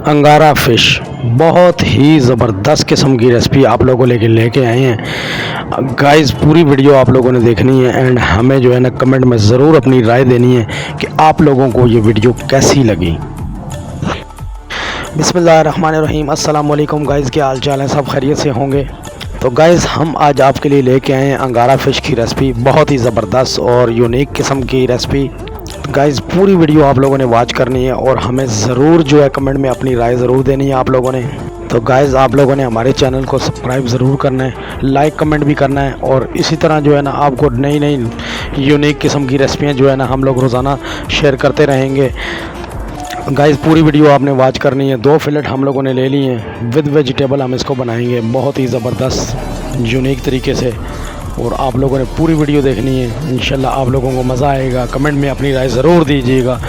अंगारा फ़िश बहुत ही ज़बरदस्त किस्म की रेसिपी आप लोगों को लेके आए हैं गाइस। पूरी वीडियो आप लोगों ने देखनी है एंड हमें जो है ना कमेंट में ज़रूर अपनी राय देनी है कि आप लोगों को ये वीडियो कैसी लगी। बिस्मिल्लाहिर्रहमानिर्रहीम, अस्सलाम वालेकुम गाइस, क्या हाल चाल है? सब खैरियत से होंगे। तो गाइस हम आज आपके लिए लेके आए हैं अंगारा फ़िश की रेसिपी, बहुत ही ज़बरदस्त और यूनिक किस्म की रेसिपी। गाइस पूरी वीडियो आप लोगों ने वॉच करनी है और हमें ज़रूर जो है कमेंट में अपनी राय ज़रूर देनी है आप लोगों ने। तो गाइस आप लोगों ने हमारे चैनल को सब्सक्राइब ज़रूर करना है, लाइक कमेंट भी करना है और इसी तरह जो है ना आपको नई नई यूनिक किस्म की रेसिपियाँ जो है ना हम लोग रोज़ाना शेयर करते रहेंगे। गाइस पूरी वीडियो आपने वॉच करनी है। 2 फिलेट हम लोगों ने ले लिए हैं विद वेजिटेबल, हम इसको बनाएंगे बहुत ही ज़बरदस्त यूनिक तरीके से और आप लोगों ने पूरी वीडियो देखनी है। इंशाल्लाह आप लोगों को मज़ा आएगा। कमेंट में अपनी राय ज़रूर दीजिएगा।